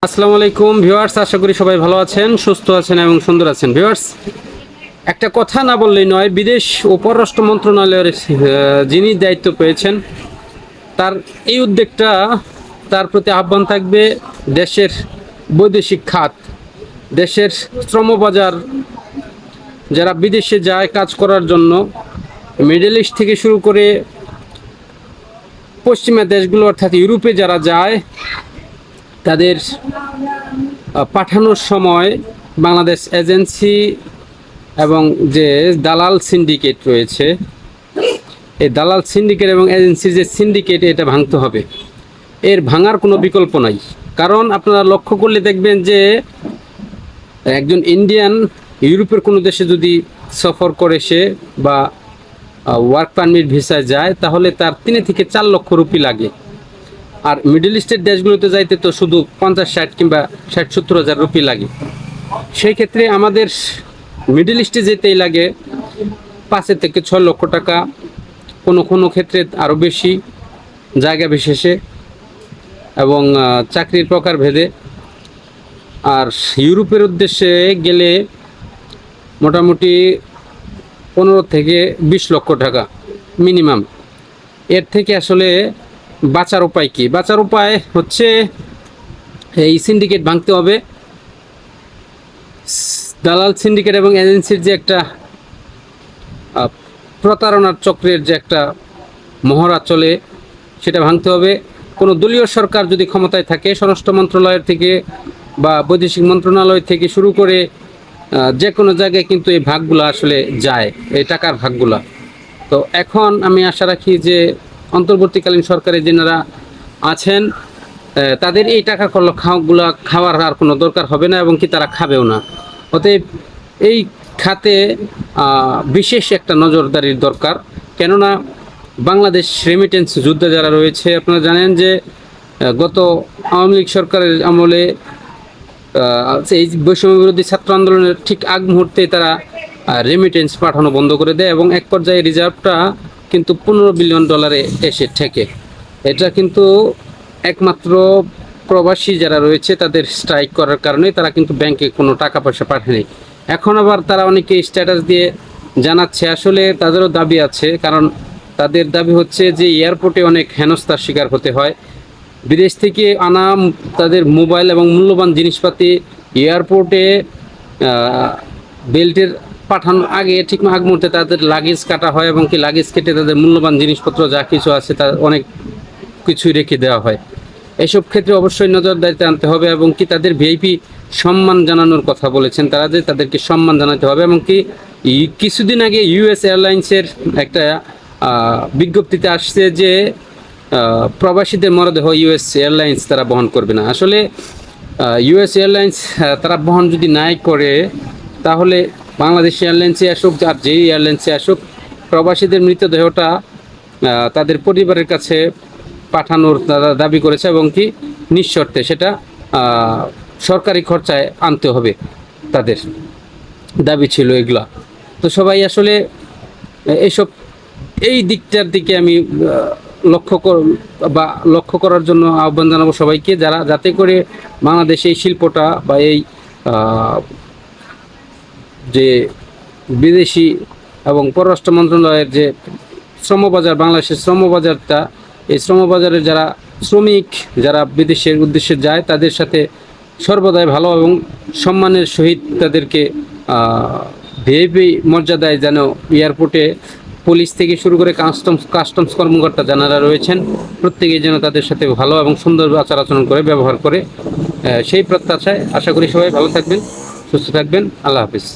আসসালামু আলাইকুম ভিউয়ার্স, আশা করি সবাই ভালো আছেন, সুস্থ আছেন এবং সুন্দর আছেন। ভিউয়ার্স, একটা কথা না বললেই নয়, বিদেশ ও পররাষ্ট্র মন্ত্রণালয়ের যিনি দায়িত্ব পেয়েছেন তার এই উদ্যোগটা, তার প্রতি আহ্বান থাকবে দেশের বৈদেশিক খাত, দেশের শ্রমবাজার, যারা বিদেশে যায় কাজ করার জন্য, মিডল ইস্ট থেকে শুরু করে পশ্চিমা দেশগুলো অর্থাৎ ইউরোপে যারা যায়, তাদের পাঠানোর সময় বাংলাদেশ এজেন্সি এবং যে দালাল সিন্ডিকেট রয়েছে, এই দালাল সিন্ডিকেট এবং এজেন্সির যে সিন্ডিকেট, এটা ভাঙতে হবে। এর ভাঙার কোনো বিকল্প নাই। কারণ আপনারা লক্ষ্য করলে দেখবেন যে একজন ইন্ডিয়ান ইউরোপের কোনো দেশে যদি সফর করে সে বা ওয়ার্ক পারমিট ভিসায় যায়, তাহলে তার 3 থেকে 4 লক্ষ রুপি লাগে। আর মিডল ইস্টের দেশগুলোতে যাইতে তো শুধু 50-60 কিংবা 60-70 হাজার রুপি লাগে। সেই ক্ষেত্রে আমাদের মিডল ইস্টে যেতেই লাগে 5 থেকে 6 লক্ষ টাকা, কোনো কোনো ক্ষেত্রে আরও বেশি, জায়গা বিশেষে এবং চাকরির প্রকার ভেদে। আর ইউরোপের উদ্দেশ্যে গেলে মোটামুটি 15 থেকে 20 লক্ষ টাকা মিনিমাম। এর থেকে আসলে বাঁচার উপায় কি? বাঁচার উপায় হচ্ছে এই সিন্ডিকেট ভাঙতে হবে। দালাল সিন্ডিকেট এবং এজেন্সির যে একটা প্রতারণার চক্রের যে একটা মহড়া চলে, সেটা ভাঙতে হবে। কোনো দলীয় সরকার যদি ক্ষমতায় থাকে, স্বরাষ্ট্র মন্ত্রণালয়ের থেকে বা বৈদেশিক মন্ত্রণালয় থেকে শুরু করে যে কোনো জায়গায় কিন্তু এই ভাগগুলো আসলে যায়, এই টাকার ভাগগুলা। তো এখন আমি আশা রাখি যে অন্তর্বর্তীকালীন সরকারে যারা আছেন, তাদের এই টাকা খাওয়াগুলো খাওয়ার আর কোনো দরকার হবে না, এবং কি তারা খাবেও না। অতএব এই খাতে বিশেষ একটা নজরদারির দরকার। কেননা বাংলাদেশ রেমিটেন্স যুদ্ধে যারা রয়েছে, আপনারা জানেন যে গত আওয়ামী লীগ সরকারের আমলে এই বৈষম্য বিরোধী ছাত্র আন্দোলনের ঠিক আগ মুহূর্তে তারা রেমিটেন্স পাঠানো বন্ধ করে দেয়, এবং এক পর্যায়ে রিজার্ভটা কিন্তু $15 বিলিয়ন এসে ঠেকে। এটা কিন্তু একমাত্র প্রবাসী যারা রয়েছে তাদের স্ট্রাইক করার কারণে তারা কিন্তু ব্যাংকে কোনো টাকা পয়সা পাঠায়নি। এখন আবার তারা অনেকে স্ট্যাটাস দিয়ে জানাচ্ছে আসলে তাদেরও দাবি আছে। কারণ তাদের দাবি হচ্ছে যে এয়ারপোর্টে অনেক হেনস্থার শিকার হতে হয়। বিদেশ থেকে আনা তাদের মোবাইল এবং মূল্যবান জিনিসপাতি এয়ারপোর্টে বেল্টের পাঠানোর আগে ঠিক আগ মুহূর্তে তাদের লাগেজ কাটা হয়, এবং কি লাগেজ কেটে তাদের মূল্যবান জিনিসপত্র যা কিছু আছে তা অনেক কিছুই রেখে দেওয়া হয়। এসব ক্ষেত্রে অবশ্যই নজরদারিতে আনতে হবে, এবং কি তাদের ভিআইপি সম্মান জানানোর কথা বলেছেন তারা, যে তাদেরকে সম্মান জানাতে হবে। এবং কি কিছুদিন আগে ইউএস এয়ারলাইন্সের একটা বিজ্ঞপ্তিতে আসছে যে প্রবাসীদের মরদেহ ইউএস এয়ারলাইন্স তারা বহন করবে না। আসলে ইউএস এয়ারলাইন্স তারা বহন যদি নাই করে, তাহলে বাংলাদেশ এয়ারলাইন্সে আসুক আর যেই এয়ারলাইন্সে আসুক, প্রবাসীদের মৃতদেহটা তাদের পরিবারের কাছে পাঠানোর তারা দাবি করেছে, এবং কি নিঃশর্তে সেটা সরকারি খরচায় আনতে হবে, তাদের দাবি ছিল এগুলা। তো সবাই আসলে এইসব এই দিকটার দিকে আমি লক্ষ্য করার জন্য আহ্বান জানাবো সবাইকে, যারা যাতে করে বাংলাদেশে এই শিল্পটা বা এই যে বিদেশি এবং পররাষ্ট্র মন্ত্রণালয়ের যে শ্রমবাজার, বাংলাদেশের শ্রমবাজারটা, এই শ্রমবাজারের যারা শ্রমিক যারা বিদেশের উদ্দেশ্যে যায়, তাদের সাথে সর্বদাই ভালো এবং সম্মানের সহিত তাদেরকে ভিআইপি মর্যাদায় যেন এয়ারপোর্টে পুলিশ থেকে শুরু করে কাস্টমস কর্মকর্তা যারা রয়েছেন, প্রত্যেকেই যেন তাদের সাথে ভালো এবং সুন্দর আচার আচরণ করে ব্যবহার করে, সেই প্রত্যাশায় আশা করি সবাই ভালো থাকবেন, সুস্থ থাকবেন। আল্লাহ হাফিজ।